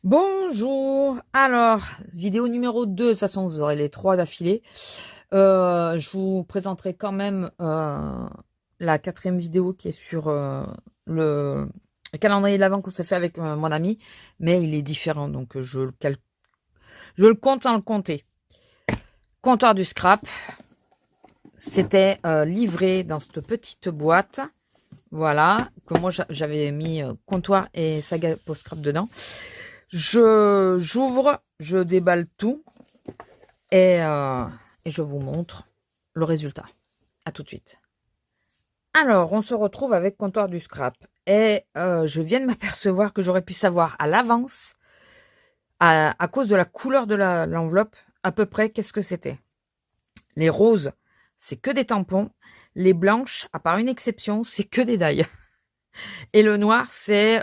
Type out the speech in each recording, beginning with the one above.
Bonjour. Alors, vidéo numéro 2. De toute façon, vous aurez les 3 d'affilée. Je vous présenterai quand même la 4e vidéo qui est sur le calendrier de l'Avent qu'on s'est fait avec mon ami. Mais il est différent, donc je le compte sans le compter. Comptoir du scrap. C'était livré dans cette petite boîte. Voilà, que moi j'avais mis comptoir et saga pour scrap dedans. J'ouvre, je déballe tout et je vous montre le résultat. À tout de suite. Alors, on se retrouve avec comptoir du scrap. Et je viens de m'apercevoir que j'aurais pu savoir à l'avance, à cause de la couleur de l'enveloppe, à peu près qu'est-ce que c'était. Les roses, c'est que des tampons. Les blanches, à part une exception, c'est que des die. Et le noir, c'est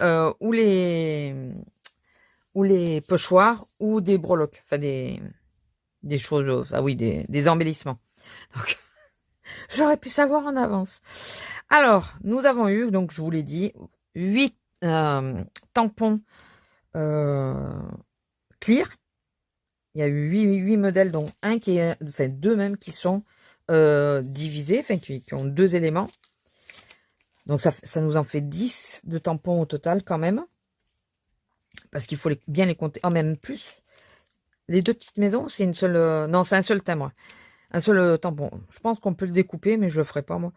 ou les pochoirs ou des breloques, enfin des choses, enfin oui, des embellissements. Donc, j'aurais pu savoir en avance. Alors, nous avons eu, donc je vous l'ai dit, 8 tampons clear. Il y a eu 8 modèles, dont un qui est, enfin 2 même qui sont divisés, enfin qui ont 2 éléments. Donc ça nous en fait 10 de tampons au total quand même. Parce qu'il faut bien les compter. Oh, même plus. Les 2 petites maisons, c'est une seule... non, c'est un seul timbre. Un seul tampon. Je pense qu'on peut le découper, mais je le ferai pas, moi.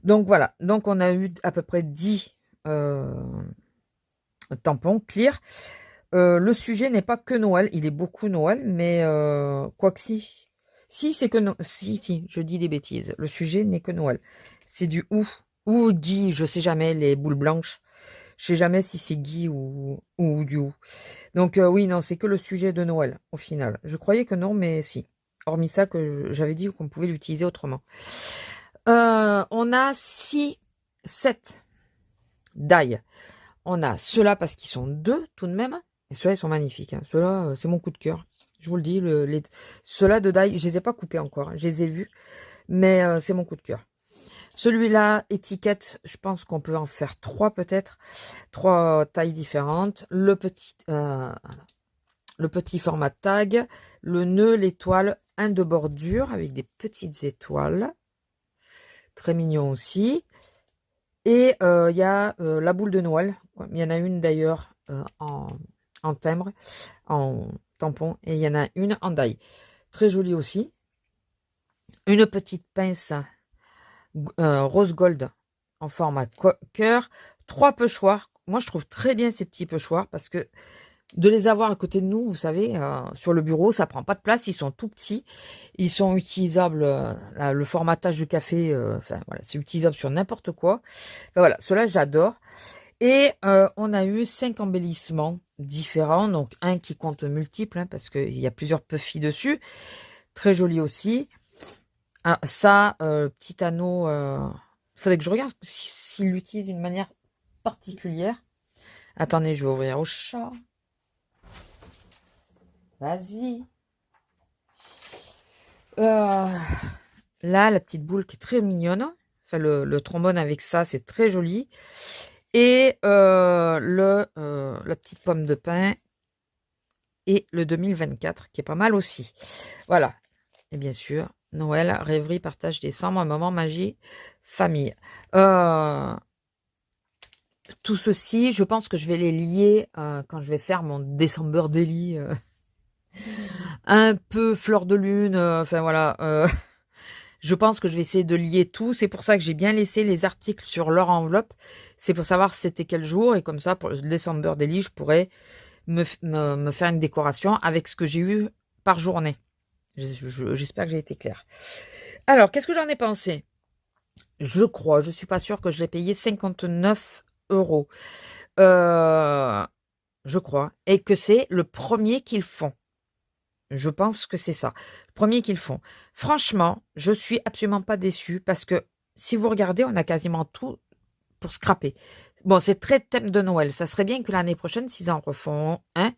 Donc, voilà. Donc, on a eu à peu près 10 tampons clear. Le sujet n'est pas que Noël. Il est beaucoup Noël, mais quoi que si. Si, c'est que... Si, je dis des bêtises. Le sujet n'est que Noël. C'est du ou Guy, je sais jamais, les boules blanches. Je sais jamais si c'est Guy ou du ou. Donc oui, non, c'est que le sujet de Noël, au final. Je croyais que non, mais si. Hormis ça, que j'avais dit qu'on pouvait l'utiliser autrement. On a 7 die. On a ceux-là parce qu'ils sont 2 tout de même. Et ceux-là, ils sont magnifiques. Hein. Ceux-là, c'est mon coup de cœur. Je vous le dis. Ceux-là de die, je les ai pas coupés encore. Hein. Je les ai vus. Mais c'est mon coup de cœur. Celui-là, étiquette, je pense qu'on peut en faire 3 peut-être. 3 tailles différentes. Le petit format tag, le nœud, l'étoile, un de bordure avec des petites étoiles. Très mignon aussi. Et il y a la boule de Noël. Il y en a une d'ailleurs en timbre, en tampon. Et il y en a une en die. Très jolie aussi. Une petite pince rose gold en format cœur. 3 pochoirs. Moi, je trouve très bien ces petits pochoirs parce que de les avoir à côté de nous, vous savez, sur le bureau, ça prend pas de place. Ils sont tout petits. Ils sont utilisables. Le formatage du café, enfin voilà, c'est utilisable sur n'importe quoi. Enfin, voilà, ceux-là, j'adore. Et on a eu 5 embellissements différents. Donc, un qui compte multiple, hein, parce qu'il y a plusieurs puffy dessus. Très joli aussi. Ah, ça, petit anneau, faudrait que je regarde s'il l'utilise d'une manière particulière. Attendez, je vais ouvrir au chat. Vas-y. Là, la petite boule qui est très mignonne. Enfin, le trombone avec ça, c'est très joli. Et la petite pomme de pin. Et le 2024, qui est pas mal aussi. Voilà. Et bien sûr, Noël, rêverie, partage décembre, un moment magie, famille. Tout ceci, je pense que je vais les lier quand je vais faire mon December Daily. Un peu fleur de lune, enfin voilà. Je pense que je vais essayer de lier tout. C'est pour ça que j'ai bien laissé les articles sur leur enveloppe. C'est pour savoir c'était quel jour. Et comme ça, pour le December Daily, je pourrais me faire une décoration avec ce que j'ai eu par journée. J'espère que j'ai été claire. Alors, qu'est-ce que j'en ai pensé? Je crois, je suis pas sûre que je l'ai payé 59 €. Je crois. Et que c'est le premier qu'ils font. Je pense que c'est ça. Le premier qu'ils font. Franchement, je suis absolument pas déçue parce que si vous regardez, on a quasiment tout pour scraper. Bon, c'est très thème de Noël. Ça serait bien que l'année prochaine, s'ils en refont un,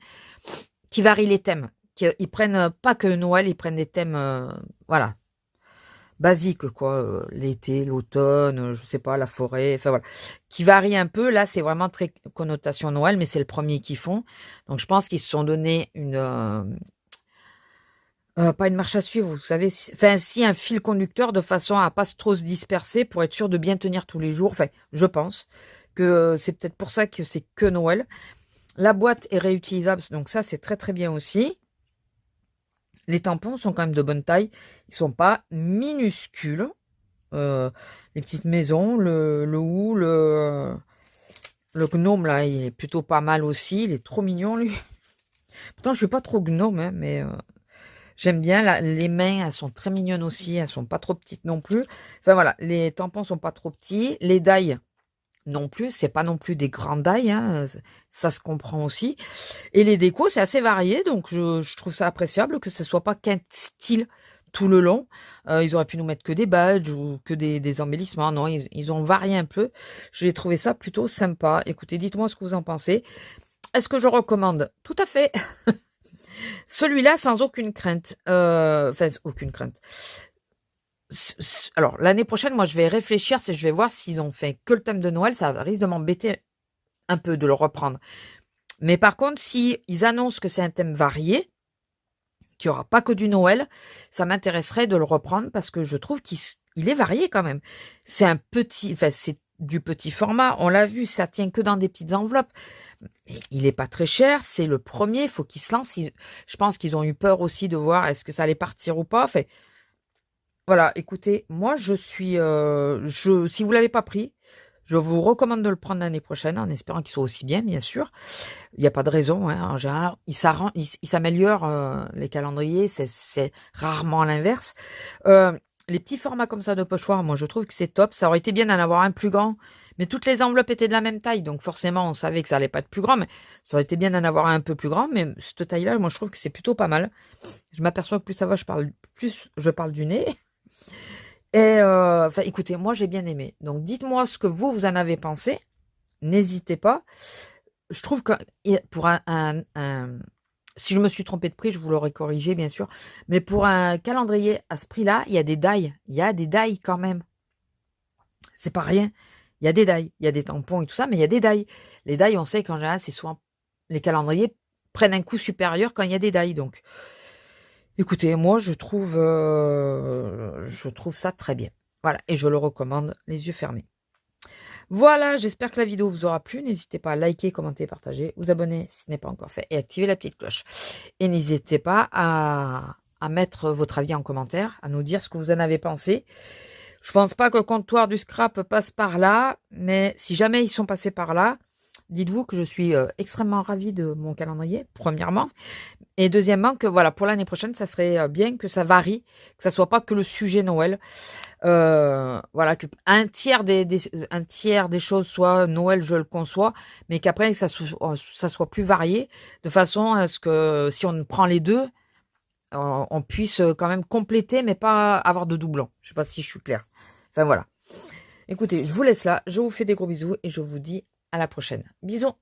qui varie les thèmes. Qu'ils prennent pas que Noël, ils prennent des thèmes, voilà. basiques, quoi. L'été, l'automne, je sais pas, la forêt, enfin voilà. Qui varient un peu. Là, c'est vraiment très connotation Noël, mais c'est le premier qu'ils font. Donc, je pense qu'ils se sont donné pas une marche à suivre, vous savez, enfin si un fil conducteur de façon à pas trop se disperser pour être sûr de bien tenir tous les jours. Enfin, je pense que c'est peut-être pour ça que c'est que Noël. La boîte est réutilisable, donc ça c'est très très bien aussi. Les tampons sont quand même de bonne taille, ils sont pas minuscules. Les petites maisons, le hou, le gnome là, il est plutôt pas mal aussi, il est trop mignon lui. Pourtant je suis pas trop gnome, hein, mais j'aime bien. Les mains, elles sont très mignonnes aussi. Elles sont pas trop petites non plus. Enfin voilà, les tampons sont pas trop petits. Les dailles non plus. C'est pas non plus des grandes dailles. Hein. Ça se comprend aussi. Et les décos, c'est assez varié. Donc je trouve ça appréciable que ce soit pas qu'un style tout le long. Ils auraient pu nous mettre que des badges ou que des embellissements. Non, ils ont varié un peu. J'ai trouvé ça plutôt sympa. Écoutez, dites-moi ce que vous en pensez. Est-ce que je recommande? Tout à fait. Celui-là, sans aucune crainte. Enfin, aucune crainte. Alors, l'année prochaine, moi, je vais réfléchir, je vais voir s'ils ont fait que le thème de Noël. Ça risque de m'embêter un peu de le reprendre. Mais par contre, si ils annoncent que c'est un thème varié, qu'il n'y aura pas que du Noël, ça m'intéresserait de le reprendre parce que je trouve qu'il est varié quand même. C'est un petit, enfin, c'est du petit format. On l'a vu, ça tient que dans des petites enveloppes. Il n'est pas très cher, c'est le premier, il faut qu'ils se lancent. Je pense qu'ils ont eu peur aussi de voir est-ce que ça allait partir ou pas. Enfin, voilà, écoutez, moi je suis, si vous l'avez pas pris, je vous recommande de le prendre l'année prochaine, en espérant qu'il soit aussi bien, bien sûr. Il n'y a pas de raison, hein, en général, il s'améliore les calendriers, c'est rarement l'inverse. Les petits formats comme ça de pochoir, moi je trouve que c'est top. Ça aurait été bien d'en avoir un plus grand. Mais toutes les enveloppes étaient de la même taille, donc forcément on savait que ça allait pas être plus grand, mais ça aurait été bien d'en avoir un peu plus grand, mais cette taille-là, moi je trouve que c'est plutôt pas mal. Je m'aperçois que plus ça va, plus je parle du nez. Et enfin écoutez, moi j'ai bien aimé. Donc dites-moi ce que vous en avez pensé. N'hésitez pas. Je trouve que pour si je me suis trompée de prix, je vous l'aurais corrigé bien sûr, mais pour un calendrier à ce prix-là, il y a des dailles. Il y a des dailles quand même. C'est pas rien. Il y a des dailles, il y a des tampons et tout ça, mais il y a des dailles. Les dailles, on sait qu'en général, c'est souvent les calendriers prennent un coût supérieur quand il y a des dailles. Donc, écoutez, moi, je trouve ça très bien. Voilà, et je le recommande les yeux fermés. Voilà, j'espère que la vidéo vous aura plu. N'hésitez pas à liker, commenter, partager, vous abonner si ce n'est pas encore fait et activer la petite cloche. Et n'hésitez pas à mettre votre avis en commentaire, à nous dire ce que vous en avez pensé. Je pense pas que le comptoir du scrap passe par là, mais si jamais ils sont passés par là, dites-vous que je suis extrêmement ravie de mon calendrier, premièrement. Et deuxièmement, que voilà, pour l'année prochaine, ça serait bien que ça varie, que ça soit pas que le sujet Noël. Voilà, que un tiers des choses soit Noël, je le conçois, mais qu'après ça soit plus varié, de façon à ce que si on prend les deux, on puisse quand même compléter, mais pas avoir de doublons. Je sais pas si je suis claire. Enfin voilà. Écoutez, je vous laisse là, je vous fais des gros bisous et je vous dis à la prochaine. Bisous.